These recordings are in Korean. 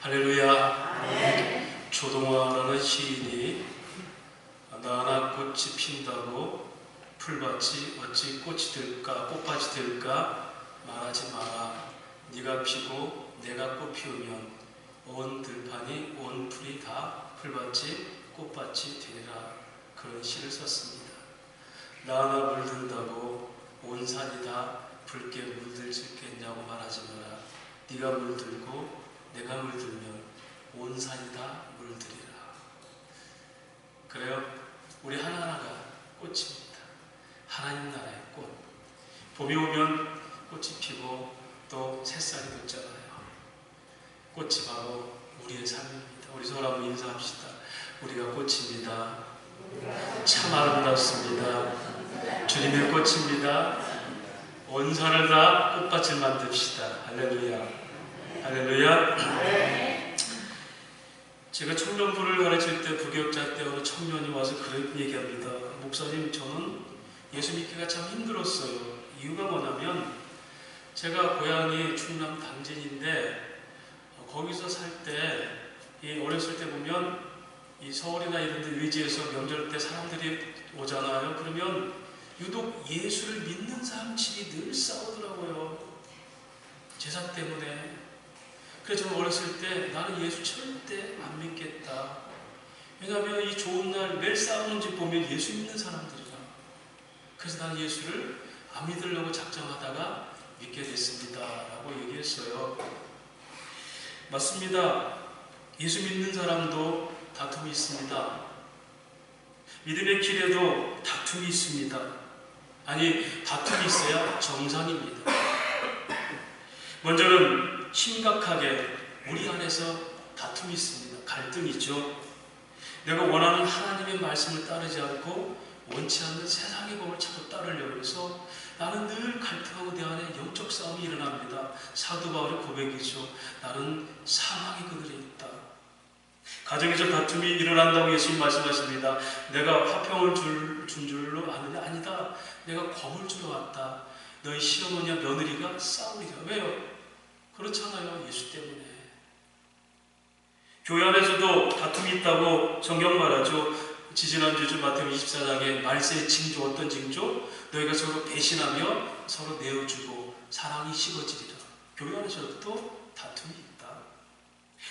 할렐루야. 조동화라는 시인이 나나 꽃이 핀다고 풀밭이 어찌 꽃이 될까 꽃밭이 될까 말하지 마라. 네가 피고 내가 꽃 피우면 온 들판이 온 풀이 다 풀밭이 꽃밭이 되리라. 그런 시를 썼습니다. 나나 물든다고 온 산이 다 붉게 물들 수 있겠냐고 말하지 마라. 네가 물들고 내가 물들면 온 산이 다 물들이라. 그래요. 우리 하나하나가 꽃입니다. 하나님 나라의 꽃. 봄이 오면 꽃이 피고 또 새싹이 돋잖아요. 꽃이 바로 우리의 삶입니다. 우리 서로 한번 인사합시다. 우리가 꽃입니다. 참 아름답습니다. 주님의 꽃입니다. 온 산을 다 꽃밭을 만듭시다. 할렐루야. 할렐루야. 제가 청년부를 가르칠 때 부교육자 때 어느 청년이 와서 그런 얘기합니다. 목사님, 저는 예수 믿기가 참 힘들었어요. 이유가 뭐냐면 제가 고향이 충남 당진인데 거기서 살 때 어렸을 때 보면 이 서울이나 이런 데 외지에서 명절 때 사람들이 오잖아요. 그러면 유독 예수를 믿는 사람 집이 늘 싸우더라고요. 제사 때문에. 그래서 저는 어렸을 때 나는 예수 절대 안 믿겠다. 왜냐하면 이 좋은 날 매일 싸우는 집 보면 예수 믿는 사람들이라. 그래서 나는 예수를 안 믿으려고 작정하다가 믿게 됐습니다. 라고 얘기했어요. 맞습니다. 예수 믿는 사람도 다툼이 있습니다. 믿음의 길에도 다툼이 있습니다. 아니, 다툼이 있어야 정상입니다. 먼저는 심각하게 우리 안에서 다툼이 있습니다. 갈등이 있죠. 내가 원하는 하나님의 말씀을 따르지 않고 원치 않는 세상의 법을 자꾸 따르려고 해서 나는 늘 갈등하고 내 안에 영적 싸움이 일어납니다. 사도 바울의 고백이죠. 나는 사망의 그늘에 있다. 가정에서 다툼이 일어난다고 예수님 말씀하십니다. 내가 화평을 준 줄로 아느냐? 아니다. 내가 검을 주러 왔다. 너희 시어머니와 며느리가 싸우리라. 왜요? 그렇잖아요. 예수 때문에. 교회 안에서도 다툼이 있다고 성경 말하죠. 지지난주 마태복음 24장에 말세의 징조, 어떤 징조? 너희가 서로 배신하며 서로 내어주고 사랑이 식어지리라. 교회 안에서도 다툼이 있다.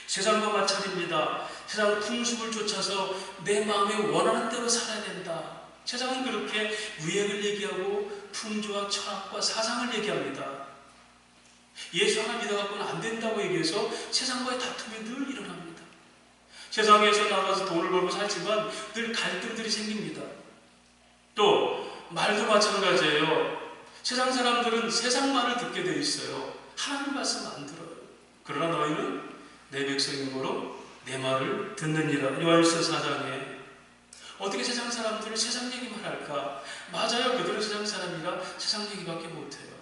세상과 마찬가지입니다. 세상 풍습을 쫓아서 내 마음에 원하는 대로 살아야 된다. 세상은 그렇게 유행을 얘기하고 풍조와 철학과 사상을 얘기합니다. 예수 하나 믿어갖고는 안 된다고 얘기해서 세상과의 다툼이 늘 일어납니다. 세상에서 나가서 돈을 벌고 살지만 늘 갈등들이 생깁니다. 또 말도 마찬가지예요. 세상 사람들은 세상 말을 듣게 되어 있어요. 하나님 말씀 안 들어요. 그러나 너희는 내 백성이므로 내 말을 듣느니라. 요한일서 4장에 어떻게 세상 사람들은 세상 얘기만 할까? 맞아요. 그들은 세상 사람이라 세상 얘기밖에 못해요.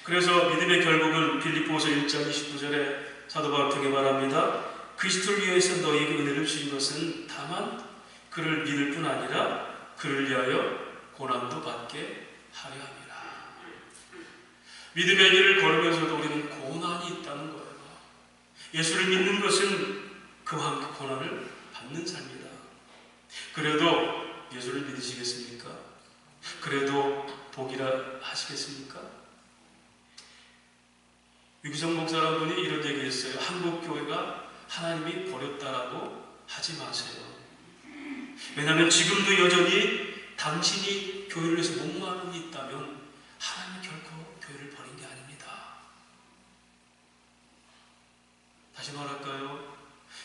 그래서 믿음의 결국은 빌립보서 1장 29절에 사도 바울 통해 말합니다. 그리스도를 위해서 너희에게 은혜를 주신 것은 다만 그를 믿을 뿐 아니라 그를 위하여 고난도 받게 하려 함이라. 믿음의 길을 걸으면서도 우리는 고난이 있다는 거예요. 예수를 믿는 것은 그와 함께 고난을 받는 삶이다. 그래도 예수를 믿으시겠습니까? 그래도 복이라 하시겠습니까? 유기성 목사라는 분이 이런 얘기했어요. 한국 교회가 하나님이 버렸다라고 하지 마세요. 왜냐하면 지금도 여전히 당신이 교회를 위해서 목마름이 있다면 하나님이 결코 교회를 버린 게 아닙니다. 다시 말할까요?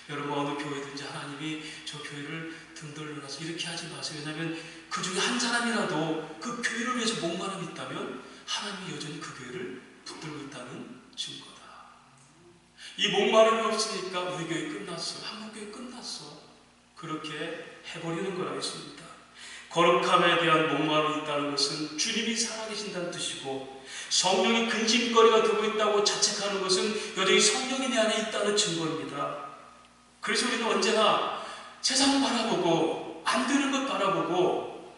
여러분 어느 교회든지 하나님이 저 교회를 등 돌려놔서 이렇게 하지 마세요. 왜냐하면 그 중에 한 사람이라도 그 교회를 위해서 목마름이 있다면 하나님이 여전히 그 교회를 붙들고 있다는 증거다. 이 목마름이 없으니까 우리 교회 끝났어. 한국 교회 끝났어. 그렇게 해버리는 거라 했습니다. 거룩함에 대한 목마름이 있다는 것은 주님이 살아계신다는 뜻이고 성령이 근심거리가 되고 있다고 자책하는 것은 여전히 성령이 내 안에 있다는 증거입니다. 그래서 우리는 언제나 세상 바라보고 안 되는 것 바라보고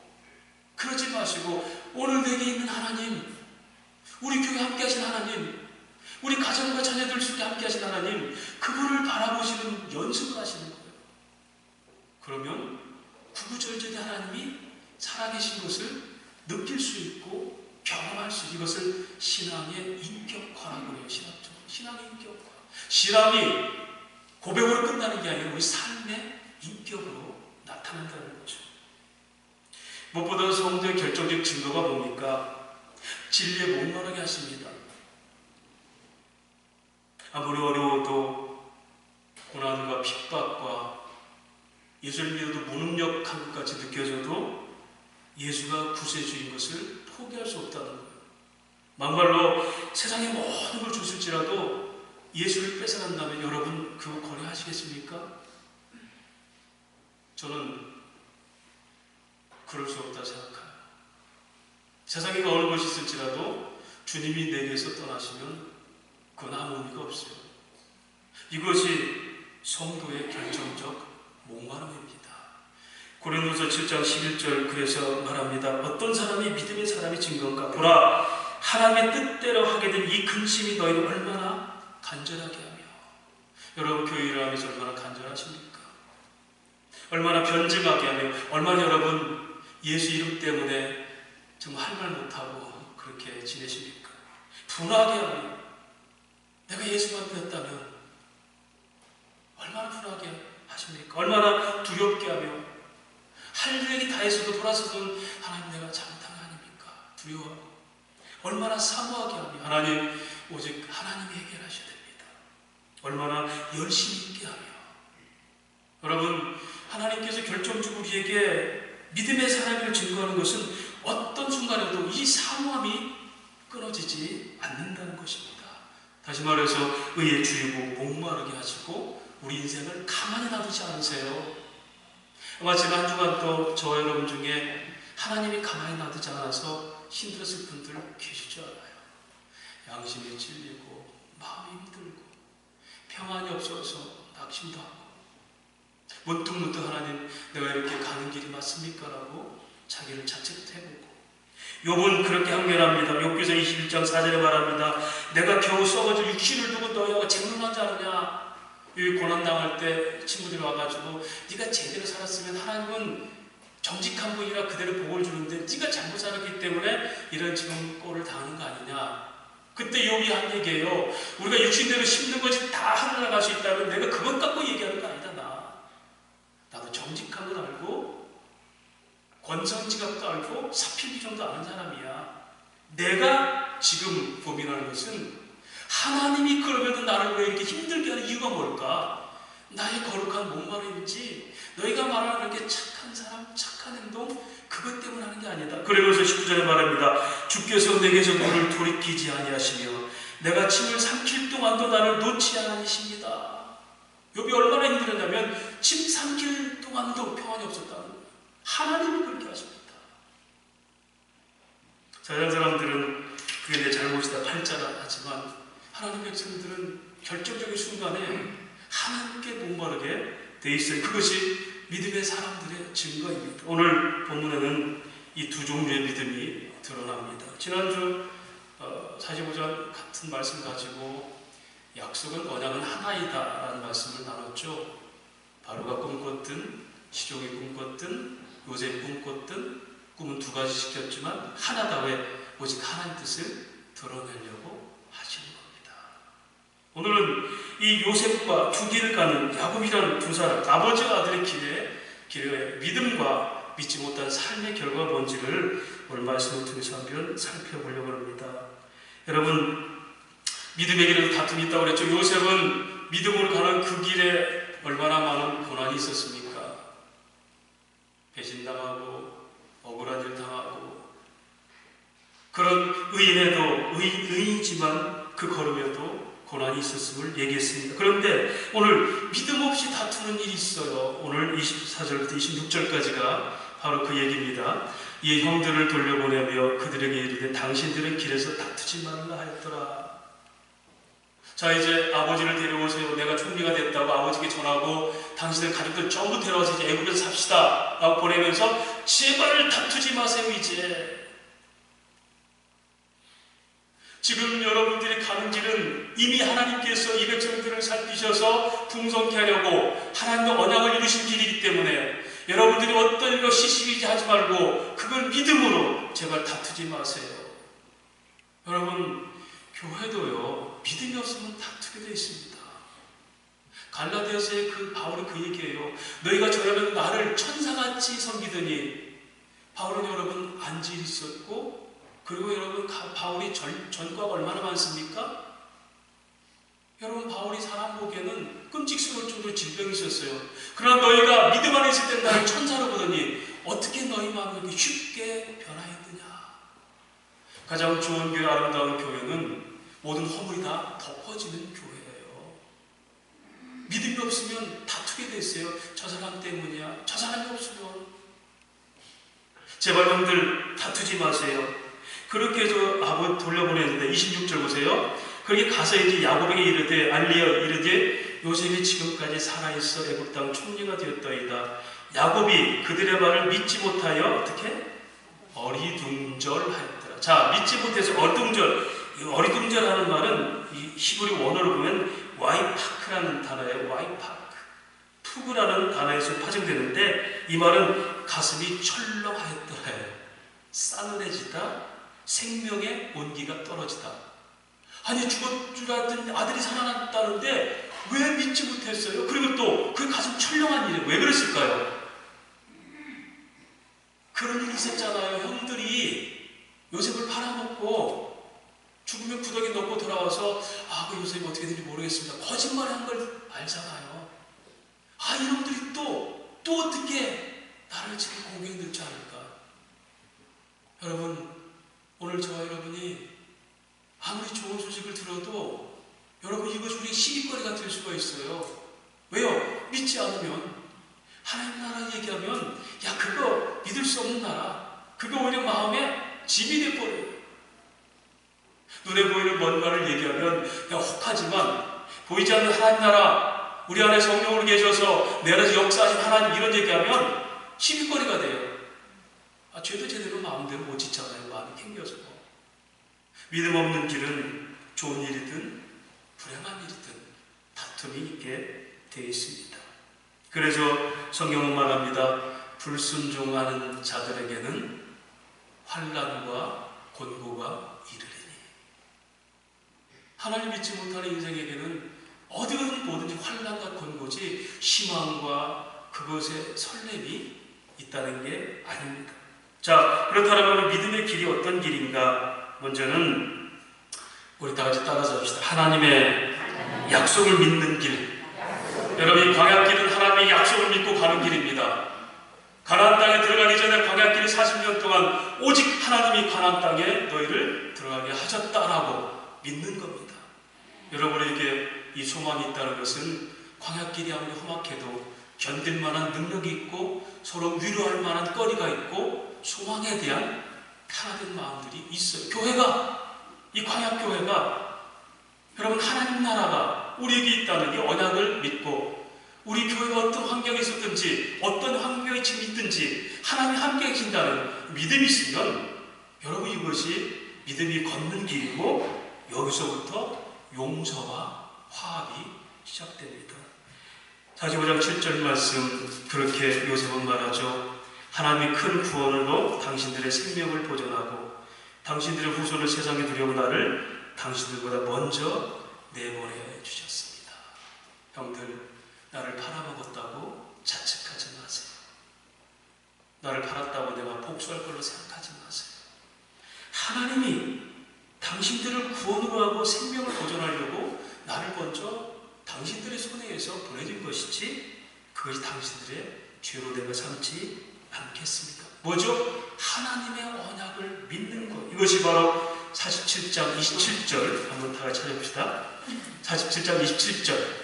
그러지 마시고 오늘 내게 있는 하나님, 우리 교회 함께 하신 하나님, 우리 가정과 자녀들 속에 함께 하신 하나님 그분을 바라보시는 연습을 하시는 거예요. 그러면 구구절절히 하나님이 살아계신 것을 느낄 수 있고 경험할 수 있고, 이것을 신앙의 인격화라고 해요. 신앙의 인격화. 신앙이 고백으로 끝나는 게 아니라 우리 삶의 인격으로 나타난다는 거죠. 무엇보다 성도의 결정적 증거가 뭡니까? 진리에 목마르게 하십니다. 아무리 어려워도 고난과 핍박과 예수를 믿어도 무능력한 것까지 느껴져도 예수가 구세주인 것을 포기할 수 없다는 거예요. 막말로 세상의 모든 걸 줬을지라도 예수를 뺏어간다면 여러분 그거 거래하시겠습니까? 저는 그럴 수 없다 생각해요. 세상에 어느 것이 있을지라도 주님이 내게서 떠나시면 그건 아무 의미가 없어요. 이것이 성도의 결정적 목마름입니다. 고린도서 7장 11절 그래서 말합니다. 어떤 사람이 믿음의 사람이 증거인가? 보라, 하나님의 뜻대로 하게 된 이 근심이 너희를 얼마나 간절하게 하며. 여러분 교회 일을 하면서 얼마나 간절하십니까? 얼마나 변증하게 하며, 얼마나 여러분 예수 이름 때문에 정말 할 말 못하고 그렇게 지내십니까? 분하게 하며, 내가 예수만 믿었다면 얼마나 분하게 하십니까? 얼마나 두렵게 하며, 할 일이 다 했어도 돌아서도 하나님 내가 잘못한 거 아닙니까? 두려워하고, 얼마나 사모하게 하며, 하나님 오직 하나님이 해결하셔야 됩니다. 얼마나 열심히 있게 하며. 여러분, 하나님께서 결정적으로 우리에게 믿음의 사람을 증거하는 것은 어떤 순간에도 이 사모함이 끊어지지 않는다는 것입니다. 다시 말해서 의에 주이고 목마르게 하시고 우리 인생을 가만히 놔두지 않으세요. 아마 제가 한 주간 또 저 여러분 중에 하나님이 가만히 놔두지 않아서 힘들었을 분들 계실 줄 알아요. 양심이 찔리고 마음이 힘들고 평안이 없어서 낙심도 하고 문득문득 하나님 내가 이렇게 가는 길이 맞습니까? 라고 자기를 자책도 해보고. 욥은 그렇게 항변합니다. 욥기서 21장 4절에 말합니다. 내가 겨우 썩어져 육신을 두고 너희하고 쟁론하지 않느냐. 이 고난당할 때 친구들이 와가지고 네가 제대로 살았으면 하나님은 정직한 분이라 그대로 복을 주는데 네가 잘못 살았기 때문에 이런 지금 꼴을 당하는 거 아니냐. 그때 욥이 한 얘기예요. 우리가 육신대로 심는 것이 다 하늘나라 갈 수 있다면 내가 그것 갖고 얘기하는 거 아니다. 나도 정직한 건 알고 권선지각도 알고 사필비정도 아는 사람이야. 내가 지금 고민하는 것은 하나님이 그러면 나를 왜 이렇게 힘들게 하는 이유가 뭘까? 나의 거룩한 목마름인지 너희가 말하는 게 착한 사람, 착한 행동 그것 때문에 하는 게 아니다. 그러면서 19절에 말합니다. 주께서 내게서 너를 돌이키지 아니하시며 내가 침을 삼킬 동안도 나를 놓지 않으십니다. 욥이 얼마나 힘들었냐면 침 삼킬 동안도 평안이 없었다는 거예요. 하나님이 그렇게 하십니다. 자연 사람들은 그게 내 잘못이다 팔자라 하지만 하나님 백성들은 결정적인 순간에 하나님께 목마르게 돼 있어요. 그것이 믿음의 사람들의 증거입니다. 오늘 본문에는 이 두 종류의 믿음이 드러납니다. 지난주 45장 같은 말씀 가지고 약속은 언약은 하나이다 라는 말씀을 나눴죠. 바로가 꿈꿨든 시종이 꿈꿨든 요셉이 꿈꿨든 꿈은 두 가지 시켰지만 하나다. 왜? 오직 하나님 뜻을 드러내려고 하시는 겁니다. 오늘은 이 요셉과 두 길을 가는 야곱이라는 두 사람, 아버지와 아들의 길에 믿음과 믿지 못한 삶의 결과가 뭔지를 오늘 말씀을 통해서 한번 살펴보려고 합니다. 여러분, 믿음의 길에도 다툼이 있다고 그랬죠. 요셉은 믿음으로 가는 그 길에 얼마나 많은 고난이 있었습니까? 배신당하고 억울한 일 당하고 그런 의인에도 의인이지만 그 걸음에도 고난이 있었음을 얘기했습니다. 그런데 오늘 믿음 없이 다투는 일이 있어요. 오늘 24절부터 26절까지가 바로 그 얘기입니다. 이 형들을 돌려보내며 그들에게 이르되 당신들은 길에서 다투지 말라 하였더라. 자, 이제 아버지를 데려오세요. 내가 총리가 됐다고 아버지께 전하고 당신들 가족들 전부 데려와서 이제 애국에서 삽시다 라고 보내면서 제발 다투지 마세요. 이제 지금 여러분들이 가는 길은 이미 하나님께서 이 백성들을 살피셔서 풍성케 하려고 하나님의 언약을 이루신 길이기 때문에 여러분들이 어떤 것 시시비지 하지 말고 그걸 믿음으로 제발 다투지 마세요. 여러분, 교회도요, 믿음이 없으면 다투게 되어 있습니다. 갈라디아서의 바울이 그 얘기예요. 너희가 저라면 나를 천사같이 섬기더니, 바울은 여러분 안질이 있었고, 그리고 여러분 바울이 전과가 얼마나 많습니까? 여러분, 바울이 사람 보기에는 끔찍스러울 정도로 질병이 있었어요. 그러나 너희가 믿음 안에 있을 때 나를 천사로 보더니 어떻게 너희 마음이 이렇게 쉽게 변화했느냐. 가장 좋은 교회, 아름다운 교회는 모든 허물이 다 덮어지는 교회예요. 믿음이 없으면 다투게 돼 있어요. 저 사람 때문이야. 저 사람이 없으면. 제발 형들 다투지 마세요. 그렇게 해서 돌려보냈는데 26절 보세요. 그렇게 가서 이제 야곱에게 이르되 알리어 이르되 요셉이 지금까지 살아있어 애굽 땅 총리가 되었더이다. 야곱이 그들의 말을 믿지 못하여 어떻게? 어리둥절하였더라. 자, 믿지 못해서 어리둥절. 이 어리둥절하는 말은 이 히브리 원어로 보면 와이파크라는 단어예요. 와이파크. 푸그라는 단어에서 파생되는데 이 말은 가슴이 철렁하였더라요. 싸늘해지다, 생명의 온기가 떨어지다. 아니, 죽을 줄 알았더니 아들이 살아났다는데 왜 믿지 못했어요? 그리고 또 그 가슴 철렁한 일이 왜 그랬을까요? 그런 일이 있었잖아요. 형들이 요셉을 팔아먹고 죽으면 구덩이 넣고 돌아와서 그 요셉이 어떻게 되는지 모르겠습니다. 거짓말한 걸 알잖아요. 이놈들이 또 어떻게 나를 지금 공격해 넣지 않을까? 여러분, 오늘 저와 여러분이 아무리 좋은 소식을 들어도 여러분 이것이 우리의 시비거리가 될 수가 있어요. 왜요? 믿지 않으면 하나님 나라 얘기하면 그거 믿을 수 없는 나라, 그거 오히려 마음에 짐이 돼버려요. 눈에 보이는 뭔가를 얘기하면 혹하지만 보이지 않는 하나님 나라, 우리 안에 성령으로 계셔서 내 안에서 역사하신 하나님, 이런 얘기하면 시비거리가 돼요. 죄도 제대로 마음대로 못 짓잖아요. 마음이 캥겨서. 믿음 없는 길은 좋은 일이든 불행한 일이든 다툼이 있게 되어 있습니다. 그래서 성경은 말합니다. 불순종하는 자들에게는 환난과 곤고가 이르리니. 하나님 믿지 못하는 인생에게는 어디든 뭐든지 환난과 곤고지 희망과 그것의 설렘이 있다는 게 아닙니다. 자, 그렇다면 믿음의 길이 어떤 길인가? 먼저는 우리 다 같이 따라서 합시다. 하나님의 약속을 믿는 길. 여러분, 광야길은 하나님의 약속을 믿고 가는 길입니다. 가나안 땅에 들어가기 전에 광야길이 40년 동안 오직 하나님이 가나안 땅에 너희를 들어가게 하셨다라고 믿는 겁니다. 여러분에게 이 소망이 있다는 것은 광야길이 아무리 험악해도 견딜 만한 능력이 있고 서로 위로할 만한 거리가 있고 소망에 대한 하나된 마음들이 있어요. 이 광야교회가 여러분 하나님 나라가 우리에게 있다는 이 언약을 믿고 우리 교회가 어떤 환경에 있었든지 어떤 환경에 지금 있든지 하나님이 함께 계신다는 믿음이 있으면 여러분 이것이 믿음이 걷는 길이고 여기서부터 용서와 화합이 시작됩니다. 45장 7절 말씀, 그렇게 요셉은 말하죠. 하나님이 큰 구원으로 당신들의 생명을 보존하고 당신들의 후손을 세상에 두려운 나를 당신들보다 먼저 내보내 주셨습니다. 형들, 나를 팔아먹었다고 자책하지 마세요. 나를 팔았다고 내가 복수할 걸로 생각하지 마세요. 하나님이 당신들을 구원으로 하고 생명을 보존하려고 나를 먼저 당신들의 손에 의해서 보내준 것이지 그것이 당신들의 죄로 내가 삼지 않겠습니까? 뭐죠? 하나님의 언약을 믿는 것. 이것이 바로 47장 27절 한번 다 같이 찾아봅시다. 47장 27절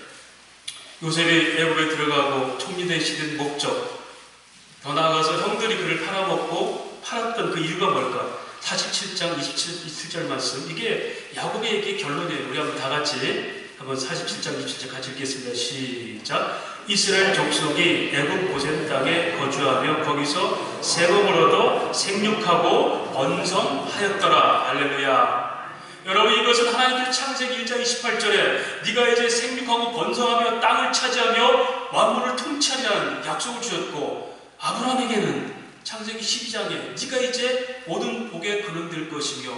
요셉이 애굽에 들어가고 총리 되시는 목적, 더 나아가서 형들이 그를 팔아먹고 팔았던 그 이유가 뭘까? 47장 27절 말씀, 이게 야곱의 얘기의 결론이에요. 우리 한번 다 같이 한번 47장 27절 같이 읽겠습니다. 시작. 이스라엘 족속이 애굽 고센 땅에 거주하며 거기서 세금을 얻어 생육하고 번성하였더라. 할렐루야. 여러분, 이것은 하나님께서 창세기 1장 28절에 네가 이제 생육하고 번성하며 땅을 차지하며 만물을 통치하리라는 약속을 주셨고, 아브라함에게는 창세기 12장에 네가 이제 모든 복에 근원될 것이며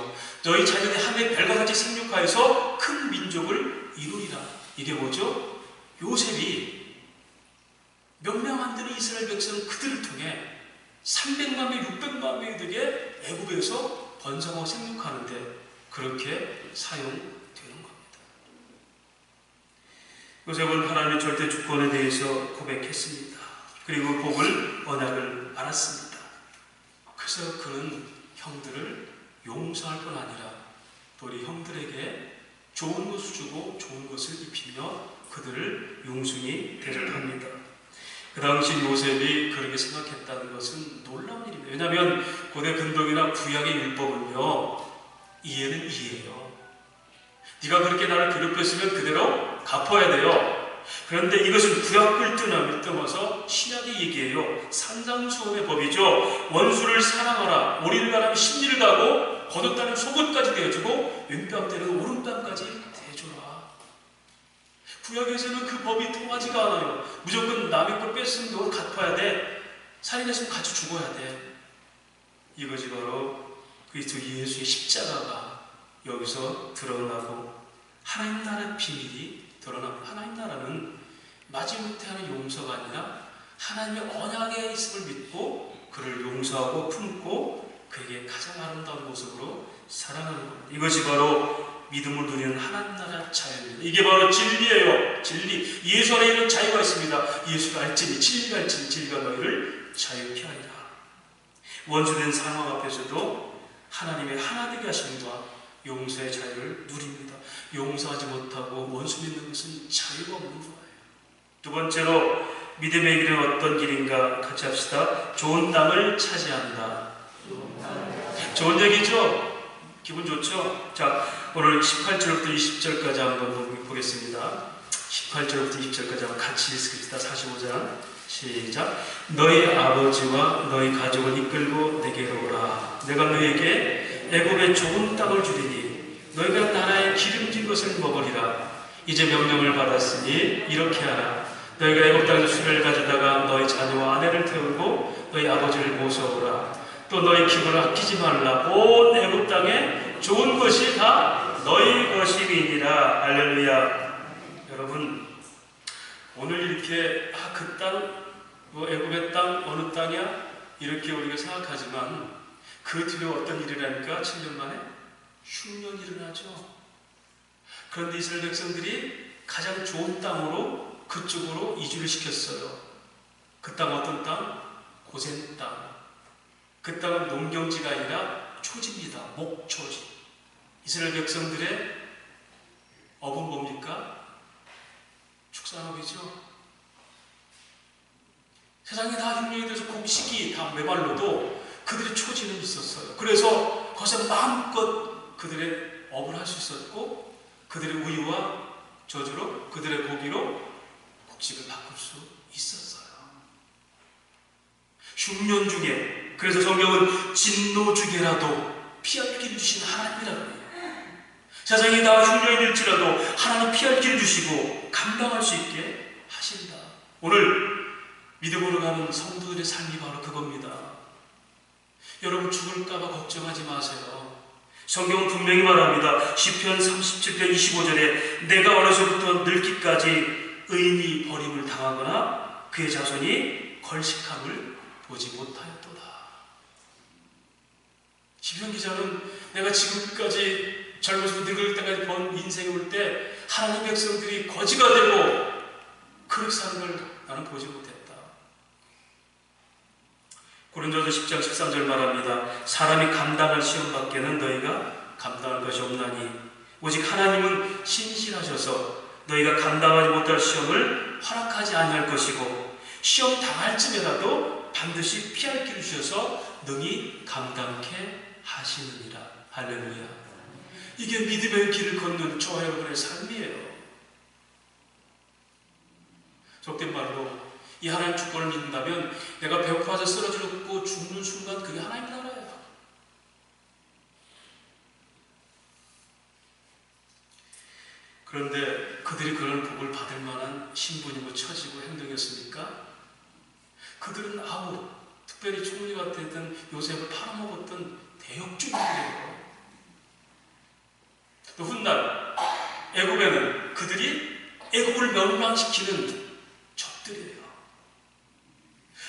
너희 자녀의 하늘의 별과 같이 생육하여서 큰 민족을 이루리라. 이게 뭐죠? 요셉이 몇 명 안 되는 이스라엘 백성 그들을 통해 300만 명, 600만 명이 되게 애굽에서 번성하고 생육하는데 그렇게 사용되는 겁니다. 요셉은 하나님의 절대 주권에 대해서 고백했습니다. 그리고 복을, 언약을 알았습니다. 그래서 그는 형들을 용서할 뿐 아니라 또 우리 형들에게 좋은 것을 주고 좋은 것을 입히며 그들을 용순히 대접합니다. 그 당시 요셉이 그렇게 생각했다는 것은 놀라운 일입니다. 왜냐하면 고대 근동이나 구약의 율법은요, 이해는 이해예요. 네가 그렇게 나를 괴롭혔으면 그대로 갚아야 돼요. 그런데 이것은 구약을 뛰어넘어서 신약의 얘기예요. 산상수훈의 법이죠. 원수를 사랑하라. 오리를 가라면 십리를 가고 거뒀다는 속옷까지 대해주고 왼뺨 때는 오른뺨까지 대줘라. 구약에서는 그 법이 통하지가 않아요. 무조건 남의 걸 뺐으면 너는 갚아야 돼. 살인했으면 같이 죽어야 돼. 이것이 바로 그리스도 예수의 십자가가 여기서 드러나고 하나님 나라의 비밀이 드러납니다. 하나님 나라는 마지못해 하는 용서가 아니라 하나님의 언약에 있음을 믿고 그를 용서하고 품고 그에게 가장 아름다운 모습으로 사랑하는 겁니다. 이것이 바로 믿음을 누리는 하나님 나라 자유입니다. 이게 바로 진리예요. 진리. 예수 안에 이런 자유가 있습니다. 예수를 알지니 진리가 알지니 진리가 너희를 자유케 하리라. 원수된 상황 앞에서도 하나님의 하나 되게 하심과 용서의 자유를 누립니다. 용서하지 못하고 원수 믿는 것은 자유가 없는 거예요. 두 번째로 믿음의 길은 어떤 길인가 같이 합시다. 좋은 땅을 차지한다. 좋은 얘기죠? 기분 좋죠? 자, 오늘 18절부터 20절까지 한번 보겠습니다. 18절부터 20절까지 한번 같이 읽습니다. 45장 시작. 너희 아버지와 너희 가족을 이끌고 내게로 오라. 내가 너희에게 애굽의 좋은 땅을 주리니 너희가 나라의 기름진 것을 먹으리라. 이제 명령을 받았으니 이렇게 하라. 너희가 애굽 땅에서 수레를 가져다가 너희 자녀와 아내를 태우고 너희 아버지를 모셔오라. 또 너희 기분을 아끼지 말라. 온 애굽 땅에 좋은 것이 다 너희 것임이니라. 할렐루야. 여러분, 오늘 이렇게 그 땅, 뭐 애굽의 땅 어느 땅이야? 이렇게 우리가 생각하지만 그 뒤에 어떤 일이 일어나니까 7년 만에 흉년이 일어나죠. 그런데 이스라엘 백성들이 가장 좋은 땅으로 그쪽으로 이주를 시켰어요. 그 땅 어떤 땅? 고센 땅. 그 땅은 농경지가 아니라 초지입니다. 목초지. 이스라엘 백성들의 업은 뭡니까? 축산업이죠. 세상에 다 흉년이 돼서 곡식이 다 메말라도 그들의 초지는 있었어요. 그래서 거기서 마음껏 그들의 업을 할 수 있었고 그들의 우유와 저주로 그들의 고기로 곡식을 바꿀 수 있었어요. 흉년 중에, 그래서 성경은 진노 중에라도 피할 길을 주신 하나님이라고 해요. 세상이 다 흉년이 될지라도 하나님 피할 길을 주시고 감당할 수 있게 하신다. 오늘 믿음으로 가는 성도들의 삶이 바로 그겁니다. 여러분, 죽을까봐 걱정하지 마세요. 성경은 분명히 말합니다. 시편 37편 25절에 내가 어려서부터 늙기까지 의인이 버림을 당하거나 그의 자손이 걸식함을 보지 못하였도다. 시편 기자는 내가 지금까지 젊어서 늙을 때까지 본 인생이 올 때 하나님 백성들이 거지가 되고 그렇게 사는 걸 나는 보지 못했다. 고린도서 10장 13절 말합니다. 사람이 감당할 시험밖에는 너희가 감당할 것이 없나니 오직 하나님은 신실하셔서 너희가 감당하지 못할 시험을 허락하지 아니할 것이고 시험 당할 쯤에라도 반드시 피할 길을 주셔서 능히 감당케 하시느니라. 할렐루야. 이게 믿음의 길을 걷는 저와 여러분의 삶이에요. 속된 말로 이 하나님 주권을 믿는다면 내가 배고파서 쓰러지고 죽는 순간 그게 하나님 나라예요. 그런데 그들이 그런 복을 받을 만한 신분이고 처지고 행동이었습니까? 그들은 아무, 특별히 총리가 되던 요셉을 팔아먹었던 대역죄인들이에요. 또 훗날 애굽에는 그들이 애굽을 멸망시키는 적들이에요.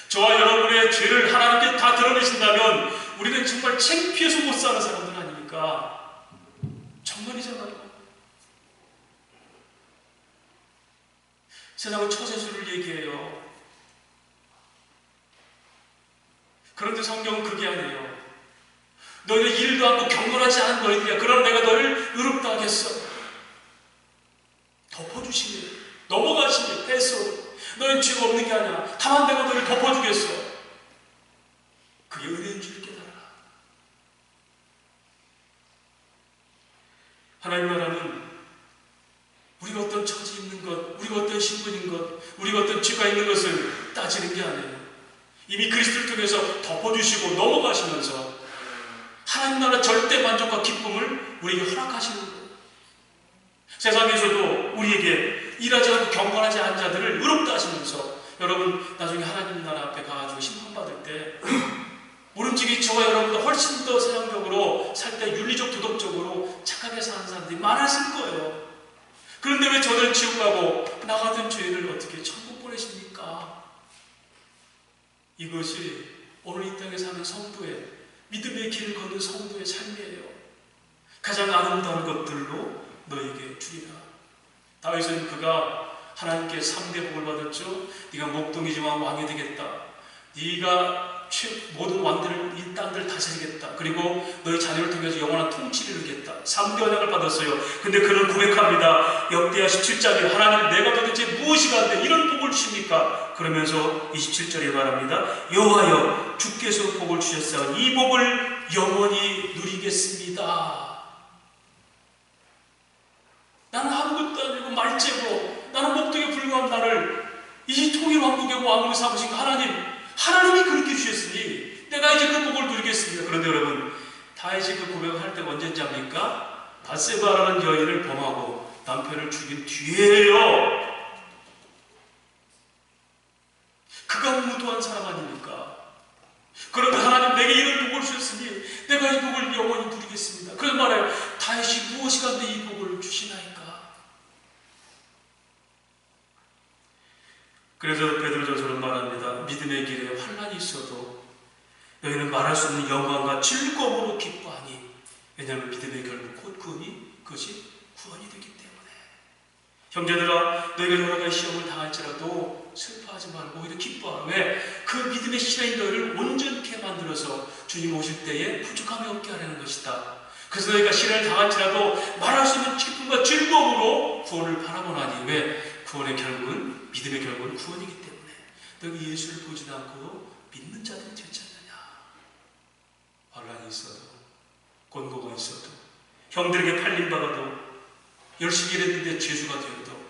저와 여러분의 죄를 하나님께 다 드러내신다면 우리는 정말 창피해서 못 사는 사람들 아닙니까? 정말이잖아요. 세상은 처세술을 얘기해요. 그런데 성경은 그게 아니에요. 너희는 일도 않고 경건하지 않은 너희들이야. 그럼 내가 너희를 의롭다 하겠어. 덮어주시니, 넘어가시니, 됐어. 너희는 죄가 없는 게 아니야. 다만 내가 너희를 덮어주겠어. 그게 은혜인 줄 깨달아. 하나님 나라는 우리가 어떤 처지 있는 것, 우리가 어떤 신분인 것, 우리가 어떤 죄가 있는 것을 따지는 게 아니에요. 이미 그리스도를 통해서 덮어주시고 넘어가시면서 하나님 나라 절대 만족과 기쁨을 우리에게 허락하시는 거예요. 세상에서도 우리에게 일하지 않고 경건하지 않은 자들을 의롭다 하시면서 여러분 나중에 하나님 나라 앞에 가가지고 심판받을 때 모름지기 저와 여러분도 훨씬 더 세상적으로 살 때 윤리적 도덕적으로 착하게 사는 사람들이 많았을 거예요. 그런데 왜 저들 지옥 가고 나 같은 죄를 어떻게 천국 보내십니까? 이것이 오늘 이 땅에 사는 성도의 믿음의 길을 걷는 성도의 삶이에요. 가장 아름다운 것들로 너에게 주리라. 다윗은 그가 하나님께 3대 복을 받았죠. 네가 목동이지만 왕이 되겠다. 네가 모든 왕들을 이 땅들을 다스리겠다. 그리고 너희 자녀를 통해서 영원한 통치를 이루겠다. 3대 언약을 받았어요. 근데 그는 고백합니다. 역대하 17장에 하나님 내가 도대체 무엇이 간데 이런 복을 주십니까? 그러면서 27절에 말합니다. 여호와여 주께서 복을 주셨사오니 이 복을 영원히 누리겠습니다. 나는 아무것도 아니고 말째고 나는 목동에 불과한 나를 이 통일 왕국의 왕으로 삼으신 하나님이 그렇게 주셨으니 내가 이제 그 복을 누리겠습니다. 그런데 여러분 다윗이 그 고백을 할 때가 언제인지 압니까? 밧세바라는 여인을 범하고 남편을 죽인 뒤에요. 그가 무도한 사람 아닙니까? 그런데 하나님 내게 이런 복을 주셨으니 내가 이 복을 영원히 누리겠습니다. 그런 말에 다윗이 무엇이 간데 이 복을 주시나이까? 그래서 베드로전서는 말합니다. 믿음의 길에 환난이 있어도 너희는 말할 수 없는 영광과 즐거움으로 기뻐하니 왜냐하면 믿음의 결국 곧 그것이 구원이 되기 때문에. 형제들아 너희가 여러 가지 시험을 당할지라도 슬퍼하지 말고 오히려 기뻐하라. 왜? 그 믿음의 실현이 너희를 온전케 만들어서 주님 오실 때에 부족함이 없게 하려는 것이다. 그래서 너희가 시련을 당할지라도 말할 수 있는 기쁨과 즐거움으로 구원을 바라보나니. 왜? 구원의 결국은 믿음의 결국은 구원이기 때문에. 너희 예수를 보지도 않고 믿는 자들이 되지 않느냐. 환난이 있어도 권고가 있어도 형들에게 팔림받아도 열심히 일했는데 죄수가 되어도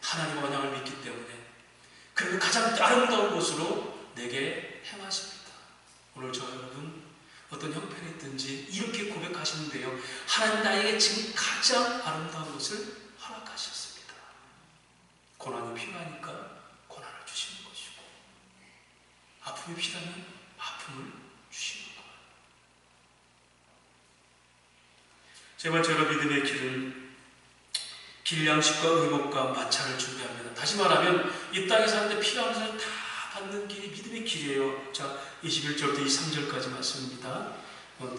하나님 언약을 믿기 때문에 그리고 가장 아름다운 것으로 내게 행하십니다. 오늘 저와 여러분 어떤 형편이 있든지 이렇게 고백하시는데요. 하나님 나에게 지금 가장 아름다운 것을 허락하셨습니다. 고난이 필요하니까 고난을 주시는 것이고 아픔이 필요하면 아픔을 주시는 거예요. 제발 제가 믿음의 길은 길양식과 의복과 마차를 준비합니다. 다시 말하면 이 땅에 사는데 필요한 것을 다 받는 길이 믿음의 길이에요. 자, 21절부터 23절까지 말씀입니다.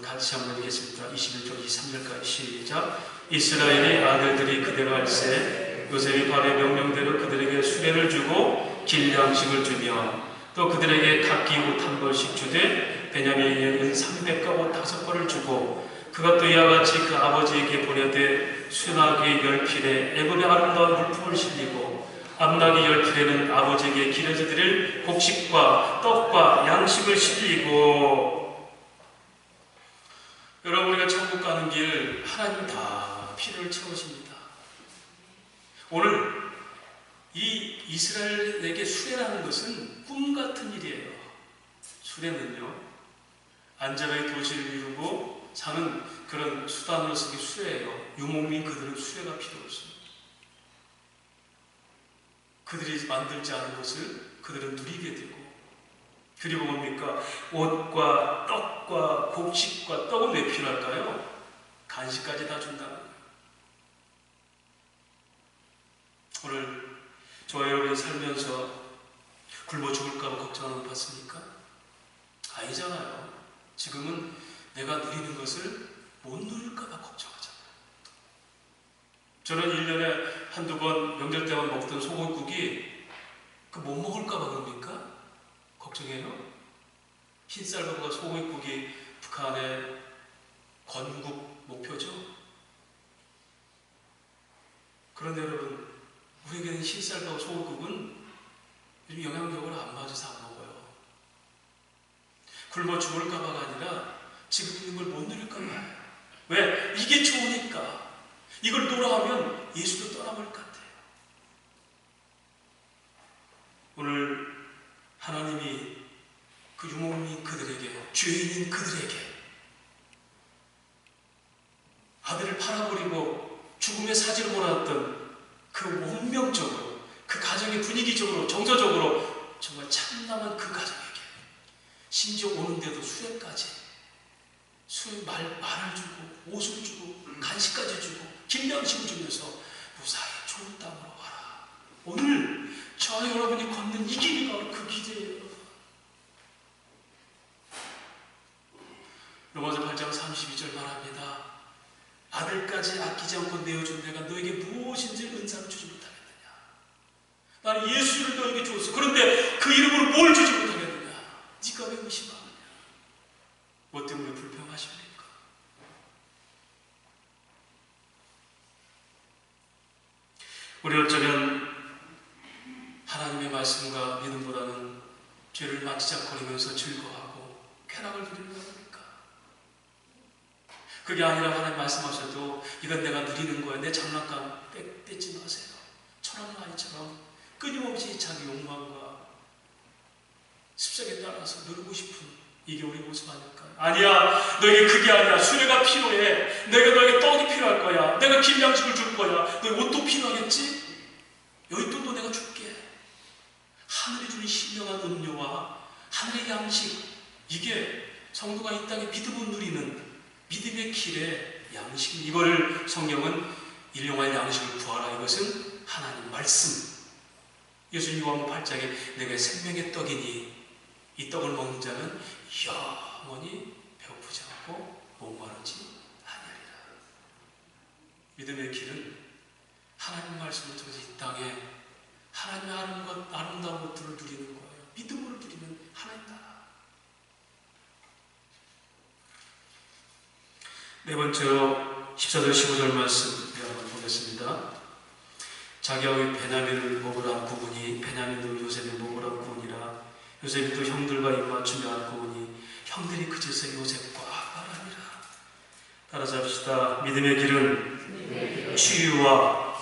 같이 한번 읽겠습니다. 21절 23절까지 시작. 이스라엘의 아들들이 그대로 할세 요셉이 발의 명령대로 그들에게 수레를 주고 길양식을 주며 또 그들에게 각기 옷 한 벌씩 주되 베냐민에게는 300가 옷 5벌을 주고 그가 또 이와 같이 그 아버지에게 보내되 수나기 10필에 애굽의 아름다운 물품을 실리고 암나기 10필에는 아버지에게 기르게 드릴 곡식과 떡과 양식을 실리고. 여러분 우리가 천국 가는 길 하나님 다 필요를 채우십니다. 오늘 이 이스라엘에게 수레라는 것은 꿈 같은 일이에요. 수레는요 안전하게 도시를 이루고 사는 그런 수단으로 쓰기 수레예요. 유목민 그들은 수레가 필요 없습니다. 그들이 만들지 않은 것을 그들은 누리게 되고, 그리고 뭡니까? 옷과 떡과 곡식과 떡은 왜 필요할까요? 간식까지 다 준다는 거예요. 오늘 저와 여러분이 살면서 굶어 죽을까 봐 걱정하는 거 봤습니까? 아니잖아요. 지금은 내가 누리는 것을 못 누릴까 봐 걱정하잖아요. 저는 1년에 한두 번 명절 때만 먹던 소고기국이 못 먹을까 봐 그럽니까? 걱정해요? 흰쌀밥과 소고기국이 북한의 건국 목표죠? 그런데 여러분, 우리에게는 흰쌀밥 소고기국은 요즘 영양적으로 안 맞아서 안 먹어요. 굶어 죽을까 봐가 아니라 지금 있는 걸 못 누릴까 봐요. 왜? 이게 좋으니까. 이걸 놓아하면 예수도 떠나버릴 것 같아요. 오늘 하나님이 그 유목민 그들에게, 죄인인 그들에게 아들을 팔아버리고 죽음의 사지를 몰았던 그 운명적으로, 그 가정의 분위기적으로, 정서적으로 정말 참담한 그 가정에게 심지어 오는데도 수액 말을 주고 옷을 주고 간식까지 주고 김양식을 주면서 무사히 좋은 땅으로 와라. 오늘 저와 여러분이 걷는 이 길이 바로 그 길이에요. 로마서 8장 32절 말합니다. 아들까지 아끼지 않고 내어준 내가 너에게 무엇인지 은사를 주지 못하겠느냐. 나는 예수를 너에게 주었어. 그런데 그 이름으로 뭘 주지 못하겠느냐. 네가 왜 의심하느냐. 뭐 때문에 불평하십니까? 우리 어쩌면 하나님의 말씀과 믿음보다는 죄를 만지작거리면서 즐거워하고 쾌락을 누리는 겁니까? 그게 아니라 하나님 말씀하셔도 이건 내가 누리는 거야. 내 장난감 뺏지 마세요. 천한 아이처럼 끊임없이 자기 욕망과 습성에 따라서 누르고 싶은 이게 우리 모습 아닐까요? 아니야, 너에게 그게 아니야. 수레가 필요해. 내가 너에게 떡이 필요할 거야. 내가 김양식을 줄 거야. 너에게 옷도 필요하겠지? 여윳돈도 내가 줄게. 하늘이 주는 신령한 음료와 하늘의 양식, 이게 성도가 이 땅에 믿음을 누리는 믿음의 길의 양식. 이거를 성경은 일용할 양식을 구하라. 이것은 하나님 말씀. 예수님 요한복음 8장에 내가 생명의 떡이니 이 떡을 먹는 자는 영원히 배고프지 않고 목마르지 아니하리라. 믿음의 길은 하나님 말씀을 통해서 이 땅에 하나님의 아름다운 것들을 누리는 거예요. 믿음으로 누리는 하나님 나라. 네 번째로 14절 15절 말씀 한번 보겠습니다. 자기와 베냐민을 먹으라 안고 오니 베냐민도 요셉을 먹으라 안고 오니라. 요셉도 형들과 입맞추며 안고 오니 형들이 그제서 요셉과 말하니라. 따라서 합시다. 믿음의 길은 치유와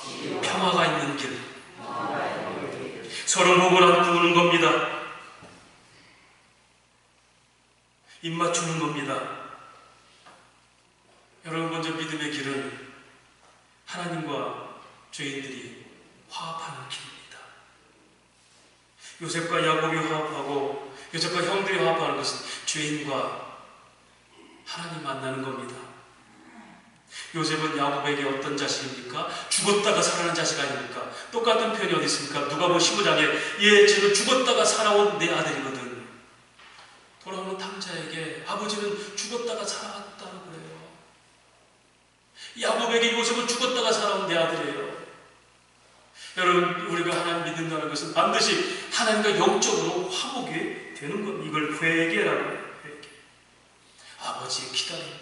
평화가 있는 길, 서로 목을 안고 오는 겁니다. 입맞추는 겁니다. 여러분, 먼저 믿음의 길은 하나님과 죄인들이 화합하는 길입니다. 요셉과 야곱이 화합하고 요셉과 형들이 화합하는 것은 죄인과 하나님 만나는 겁니다. 요셉은 야곱에게 어떤 자식입니까? 죽었다가 살아난 자식 아닙니까? 똑같은 표현이 어디 있습니까? 누가복음 15장에 얘 쟤는 죽었다가 살아온 내 아들이거든. 돌아오는 탕자에게 아버지는 죽었다가 살아왔다고 그래요. 야곱에게 요셉은 죽었다가 살아온 내 아들이에요. 여러분, 우리가 하나님 믿는다는 것은 반드시 하나님과 영적으로 화목이 되는 것. 이걸 회개라고 해요. 회개. 아버지의 기다림.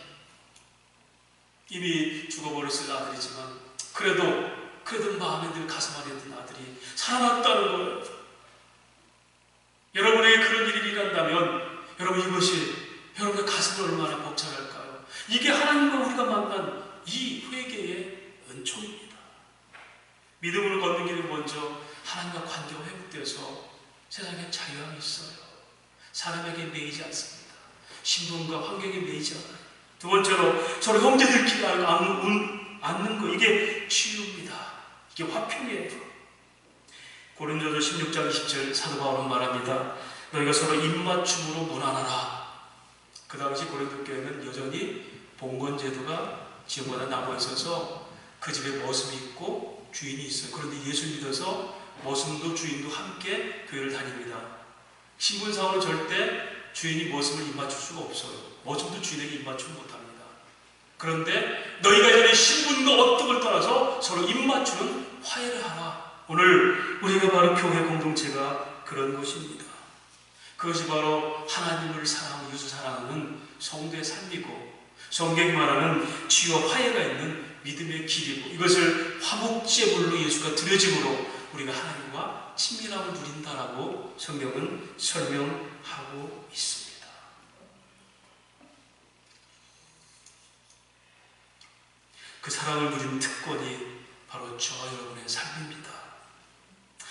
이미 죽어버렸을 아들이지만 그래도 마음에 늘 가슴 안에 든 아들이 살아났다는 거예요. 여러분에게 그런 일이 일어난다면 여러분, 이것이 여러분의 가슴을 얼마나 벅차갈까요? 이게 하나님과 우리가 만난 이 회개의 은총입니다. 믿음으로 걷는 길은 먼저 하나님과 관계가 회복되어서 세상에 자유함이 있어요. 사람에게 매이지 않습니다. 신분과 환경에 매이지 않아요. 두 번째로 서로 형제들끼리 안는 거, 이게 치유입니다. 이게 화평이에요. 고린도서 16장 20절 사도 바울은 말합니다. 너희가 서로 입맞춤으로 문안하라. 그 당시 고린도 교회는 여전히 봉건 제도가 지역마다 남아 있어서 그 집에 머슴이 있고 주인이 있어요. 그런데 예수 믿어서 머슴도 주인도 함께 교회를 다닙니다. 신분상으로 절대 주인이 머슴을 입맞출 수가 없어요. 머슴도 주인에게 입맞춤 못합니다. 그런데 너희가 전에 신분과 어떻게 떠나서 서로 입맞추는 화해를 하라. 오늘 우리가 바로 교회 공동체가 그런 것입니다. 그것이 바로 하나님을 사랑하고 이웃을 사랑하는 성도의 삶이고 성경이 말하는 치유와 화해가 있는 믿음의 길이고 이것을 화목제물로 예수가 드려짐으로 우리가 하나님과 친밀함을 누린다라고 성경은 설명하고 있습니다. 그 사랑을 누리는 특권이 바로 저와 여러분의 삶입니다.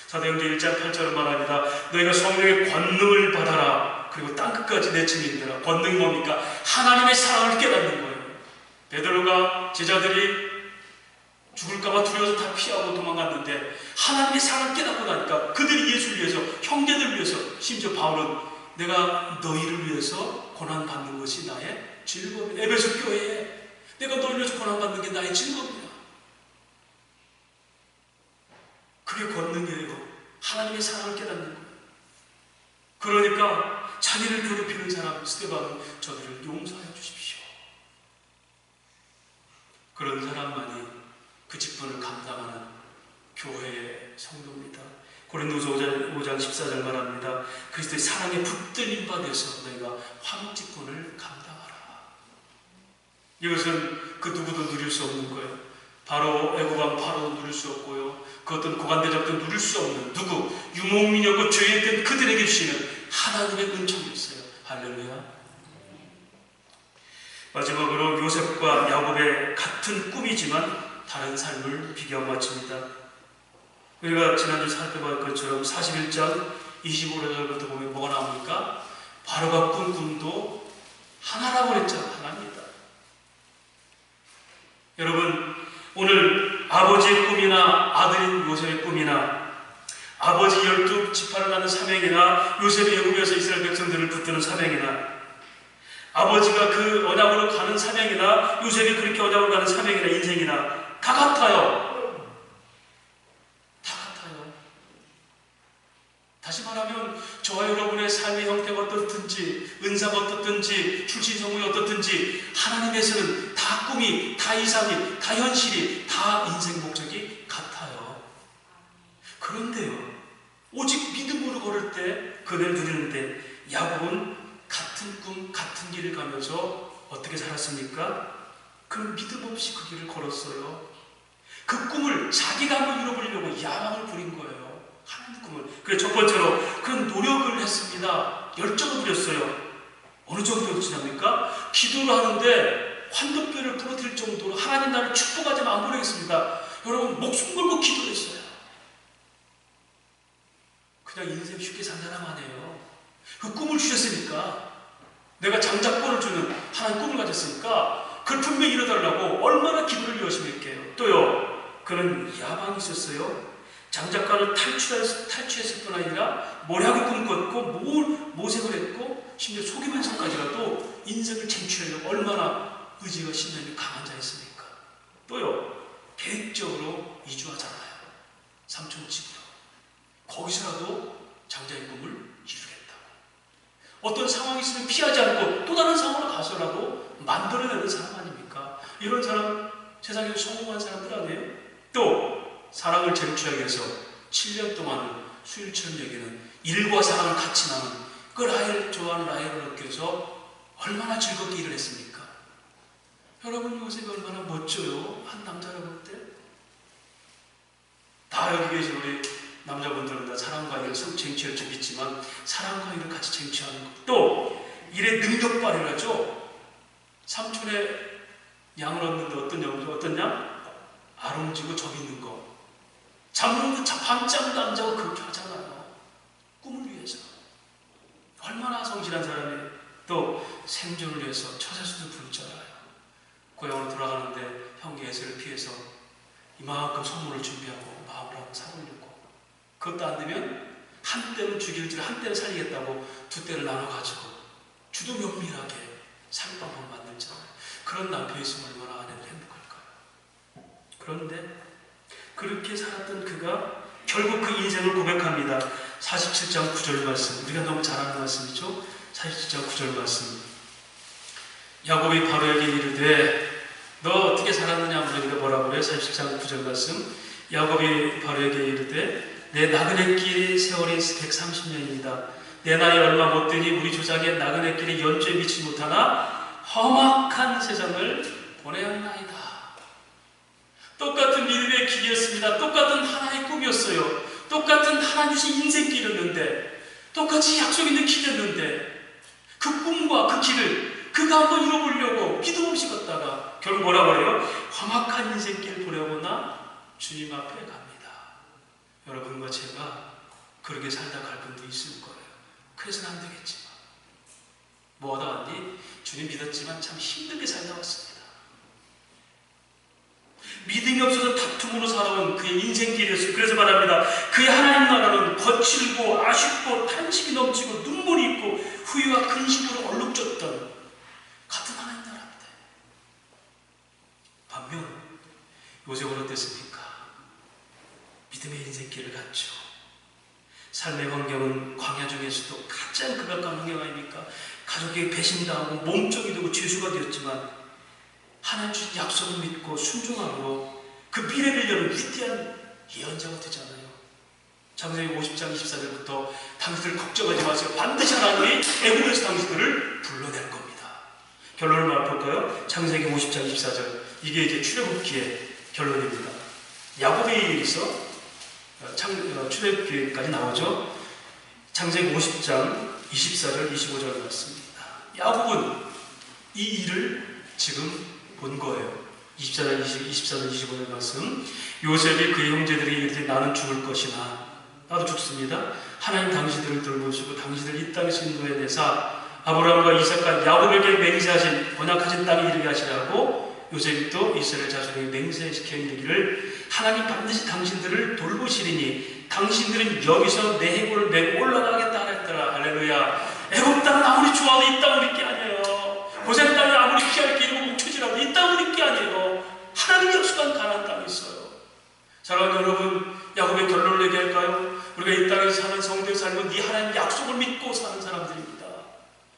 사도행전 1장 8절은 말합니다. 너희가 성령의 권능을 받아라. 그리고 땅끝까지 내치민들아. 권능이 뭡니까? 하나님의 사랑을 깨닫는 거예요. 베드로가 제자들이 죽을까봐 두려워서 다 피하고 도망갔는데 하나님의 사랑을 깨닫고 나니까 그들이 예수를 위해서, 형제들을 위해서, 심지어 바울은 내가 너희를 위해서 고난받는 것이 나의 즐거움이야. 에베소 교회에 내가 너희를 위해서 고난받는 게 나의 즐거움이야. 그게 권능이에요. 하나님의 사랑을 깨닫는 거예요. 그러니까 자기를 괴롭히는 사람 스데반은 저들을 용서해 주십시오. 그런 사람만이 그 직분을 감당하는 교회의 성도입니다. 고린도서 5장 14절 말합니다. 그리스도의 사랑에 붙들림 받아서 너희가 화목 직분을 감당하라. 이것은 그 누구도 누릴 수 없는 거예요. 바로 애고방 바로도 누릴 수 없고요. 그 어떤 고관대장도 누릴 수 없는 누구 유목민이었고 죄인된 그들에게 주시는 하나님의 은총이었어요. 할렐루야. 마지막으로 요셉과 야곱의 같은 꿈이지만 다른 삶을 비교하고 마칩니다. 우리가 지난주 살펴본 것처럼 41장 25절부터 보면 뭐가 나옵니까? 바로가 꾼 꿈도 하나라고 그랬잖아요. 하나입니다. 여러분, 오늘 아버지의 꿈이나 아들인 요셉의 꿈이나 아버지 12지파를 낳는 사명이나 요셉이 애굽에서 이스라엘 백성들을 붙드는 사명이나 아버지가 그 언약으로 가는 사명이나 요셉이 그렇게 언약으로 가는 사명이나 인생이나 다 같아요. 다 같아요. 다시 말하면 저와 여러분의 삶의 형태가 어떻든지 은사가 어떻든지 출신 성공이 어떻든지 하나님에서는 다 꿈이, 다 이상이, 다 현실이, 다 인생 목적이 같아요. 그런데요, 오직 믿음으로 걸을 때 그를 누리는데 야곱은 같은 꿈, 같은 길을 가면서 어떻게 살았습니까? 그는 믿음 없이 그 길을 걸었어요. 그 꿈을 자기가 한번 이뤄보려고 야망을 부린 거예요. 하나님 꿈을. 그래서 첫 번째로 그는 노력을 했습니다. 열정을 부렸어요. 어느 정도 지납니까? 기도를 하는데 환도뼈를 부러뜨릴 정도로 하나님 나를 축복하지만 안 보내겠습니다. 여러분 목숨 걸고 기도를 했어요. 그냥 인생 쉽게 산 사람 아니에요. 그 꿈을 주셨으니까 내가 장자권을 주는 하나님 꿈을 가졌으니까 그걸 분명히 이뤄달라고 얼마나 기도를 열심히 했게요. 또요, 그는 야망이 있었어요. 장자권을 탈취했을 뿐 아니라 모략을 꿈꿨고 모색을 했고 심지어 속이면서까지라도 인생을 쟁취하려고 얼마나 의지가 신념이 강한 자였습니까? 또요, 계획적으로 이주하잖아요. 삼촌 집으로. 거기서라도 장자의 꿈을 이루겠다고. 어떤 상황이 있으면 피하지 않고 또 다른 상황으로 가서라도 만들어내는 사람 아닙니까? 이런 사람 세상에서 성공한 사람들 아니에요? 또 사랑을 쟁취하기 위해서 7년 동안은 수일처럼 여기는 일과 사랑을 같이 나눈 그 라헬 좋아하는 라헬을 느껴서 얼마나 즐겁게 일을 했습니까? 여러분 요셉이 얼마나 멋져요? 한 남자라고 할 때? 다 여기 계신 우리 남자분들은 다 사랑과 일을 쟁취할 줄 있지만 사랑과 일을 같이 쟁취하는 것. 또 일의 능력 발휘라죠. 삼촌의 양을 얻는데 어떤 양이죠? 어떤 양? 아롱지고 점 있는 거. 잡는 거 밤잠도 안 자고 그렇게 하잖아요. 꿈을 위해서. 얼마나 성실한 사람이에요. 또 생존을 위해서 처세술도 부르잖아요. 고향으로 돌아가는데 형의 예세를 피해서 이만큼 선물을 준비하고 마음을 하고 사올려고 그 그것도 안 되면 한 때는 죽일지를 한 때는 살리겠다고 두 때를 나눠가지고 주도 면밀하게 살 방법 만들잖아요. 그런 남편이 있으면 얼마나 아내는 행복할까요? 그런데 그렇게 살았던 그가 결국 그 인생을 고백합니다. 47장 9절 말씀, 우리가 너무 잘 아는 말씀이죠. 47장 9절 말씀, 야곱이 바로에게 이르되 너 어떻게 살았느냐 물으니까 뭐라고 그래요? 47장 9절 말씀, 야곱이 바로에게 이르되 내 나그네 길의 세월이 130년이다. 내 나이 얼마 못 되니 우리 조상의 나그네 길에 연주에 미치지 못하나 험악한 세상을 보내야 하나이다. 똑같은 믿음의 길이었습니다. 똑같은 하나의 꿈이었어요. 똑같은 하나님 주신 인생길이었는데, 똑같이 약속 있는 길이었는데, 그 꿈과 그 길을 그가 한번 잃어보려고 믿음 없이 걷다가 결국 뭐라고 그래요? 험악한 인생길을 보내거나 주님 앞에 갑니다. 여러분과 제가 그렇게 살다 갈 분도 있을 거예요. 그래서는 안 되겠지만 뭐 하다 왔니? 주님 믿었지만 참 힘들게 살다 왔습니다. 믿음이 없어서 다툼으로 살아온 그의 인생길이었어요. 그래서 말합니다. 그의 하나님 나라는 거칠고 아쉽고 탄식이 넘치고 눈물이 있고 후회와 근심으로 얼룩졌던 같은 하나님 나라입니다. 반면 요셉은 어땠습니까? 믿음의 인생길을 갔죠. 삶의 환경은 광야 중에서도 가장 극악한 환경 아닙니까? 가족에게 배신당하고 몸종이 되고 죄수가 되었지만 하나님 주신 약속을 믿고 순종함으로 그 미래를 여는 위대한 예언자가 되잖아요. 창세기 50장 24절부터 당신들 걱정하지 마세요. 반드시 하나님이 애굽에서 당신들을 불러낼 겁니다. 결론을 말해볼까요? 창세기 50장 24절, 이게 이제 출애굽기의 결론입니다. 야곱에 의해서 출애굽기까지 나오죠. 창세기 50장 24절 25절 말씀입니다. 야곱은 이 일을 지금 본 거예요. 24절 25절 말씀, 요셉이 그의 형제들에게 이르되 나는 죽을 것이나 나도 죽습니다. 하나님 당신들을 돌보시고 당신들 이 땅에서 인도해 내사 아브라함과 이삭과 야곱에게 맹세하신 언약하신 땅에 이르게 하시라고 요셉이 또 이스라엘 자손에게 맹세시켜 이르기를 하나님 반드시 당신들을 돌보시리니 당신들은 여기서 내 해골을 메고 올라가겠다 하였더라. 할렐루야. 애굽 땅은 아무리 좋아도 이 땅은 우리 게 아니에요. 고센 땅이 아무리 피할 게 이르고 묵초지라도 이 땅은 우리 게 아니에요. 하나님이 약속한 가나안 땅이 있어요. 사랑하는 여러분, 야곱의 결론을 얘기할까요? 우리가 이 땅에서 사는 성도의 삶은 이 하나님 약속을 믿고 사는 사람들입니다.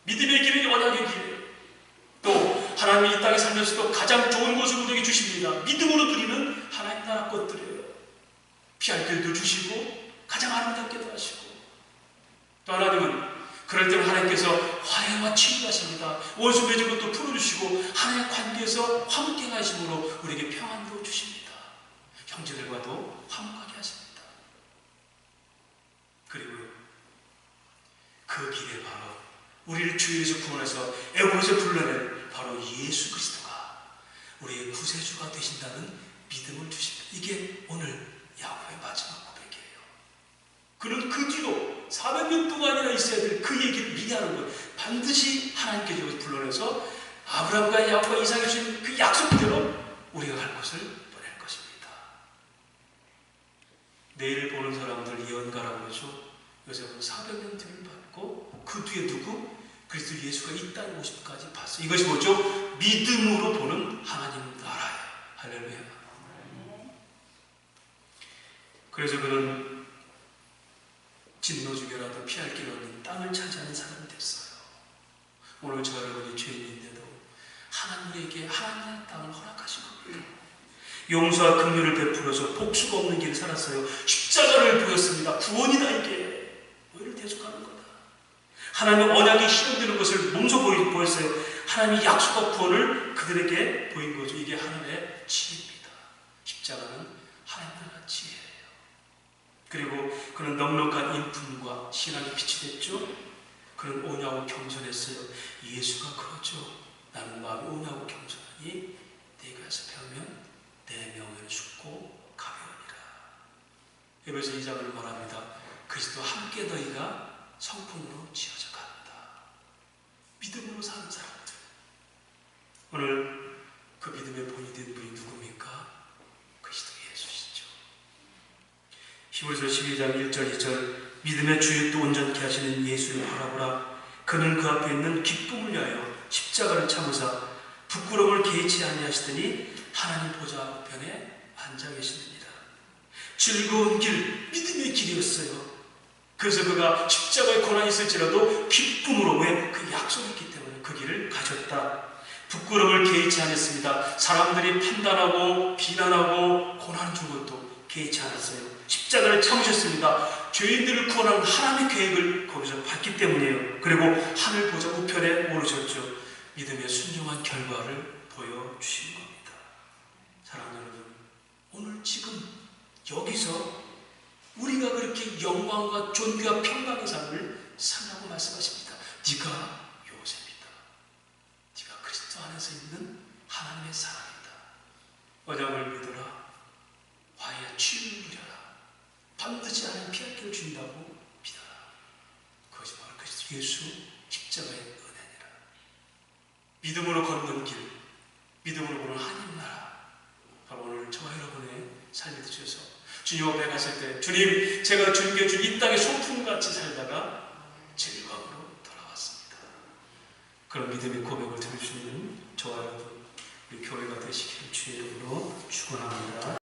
믿음의 길은 언약의 길이에요. 또 하나님이 이 땅에 살면서도 가장 좋은 것을 우리에게 주십니다. 믿음으로 드리는 하나님 나라 것들이에요. 피할 길도 주시고 가장 아름답게도 하시고, 또 하나님은 그럴 때는 하나님께서 화해와 치유하십니다. 원수 맺은 것도 풀어주시고 하나님의 관계에서 화목케 하심으로 우리에게 평안도 주십니다. 형제들과도 화목하게 하십니다. 그리고요, 그 길에 바로 우리를 주에서 구원해서 애굽에서 불러낸 바로 예수 그리스도가 우리의 구세주가 되신다는 믿음을 주십니다. 이게 오늘 야곱의 마지막 고백이에요. 그는 그 뒤로 400년 동안이나 있어야 될 그 얘기를 미리 하는 거예요. 반드시 하나님께서 불러내서 아브라함과 야곱과 이삭이 주신 그 약속대로 우리가 갈 곳을 보낼 것입니다. 내일 보는 사람들 예언가라고 그러죠. 요셉은 400년 뒤를 받고 그 뒤에 누구? 그리스도 예수가 이 땅에 오심까지 봤어요. 이것이 뭐죠? 믿음으로 보는 하나님 나라예요. 할렐루야. 그래서 그는 진노 중에라도 피할 길 없는 땅을 차지하는 사람이 됐어요. 오늘 저 여러분이 죄인인데도 하나님에게 하나님의 땅을 허락하신 겁니다. 용서와 긍휼을 베풀어서 복수가 없는 길을 살았어요. 십자가를 보였습니다. 구원이다 이게. 너희를 대속하는 거다. 하나님의 언약이 실현되는 것을 몸소 보였어요. 하나님의 약속과 구원을 그들에게 보인 거죠. 이게 하나님의 지혜입니다. 십자가는 하나님 나라 지혜예요. 그리고 그는 넉넉한 인품과 신앙이 빛이 됐죠. 그는 온유하고 겸손했어요. 예수가 그러죠. 나는 마음이 온유하고 겸손하니 네가 에서 배우면 내 명예는 죽고 가벼우니라. 에베소 2장을 말합니다. 그리스도와 함께 너희가 성품으로 지어져 간다. 믿음으로 사는 사람들. 오늘 그 믿음의 본이 된 분이 누굽니까? 그리스도 예수시죠. 히브리서 12장 1절 2절 믿음의 주에 또 온전케 하시는 예수를 바라보라. 그는 그 앞에 있는 기쁨을 위하여 십자가를 참으사 부끄러움을 개의치 아니하시더니 하나님 보좌 우편에 앉아 계시느니라. 즐거운 길, 믿음의 길이었어요. 그래서 그가 십자가의 고난이 있을지라도 기쁨으로, 왜? 그 약속했기 때문에 그 길을 가졌다. 부끄러움을 개의치 않았습니다. 사람들이 판단하고 비난하고 고난 준 것도 개의치 않았어요. 십자가를 참으셨습니다. 죄인들을 구원하는 하나님의 계획을 거기서 봤기 때문이에요. 그리고 하늘 보좌 우편에 오르셨죠. 믿음의 순종한 결과를 보여주신 겁니다. 사랑하는 여러분, 오늘 지금 여기서 우리가 그렇게 영광과 존귀와 평강의 삶을 살라고 말씀하십니다. 네가 요셉이다. 네가 그리스도 안에서 있는 하나님의 사람이다. 언약을 믿어라. 화해와 치유를 누려라. 반드시 하나님 피할 길을 준다고 믿어라. 그것이 바로 그리스도 예수 십자가의 은혜니라. 믿음으로 걷는 길, 믿음으로 보는 하나님 나라, 바로 오늘 저와 여러분의 삶이 되셔서 주님 앞에 갔을 때, 주님, 제가 주님께 준 이 땅의 소품같이 살다가 즐거움으로 돌아왔습니다. 그런 믿음의 고백을 들을 수 있는 저와 여러분, 우리 교회가 되시기를 주의 이름으로 축원합니다.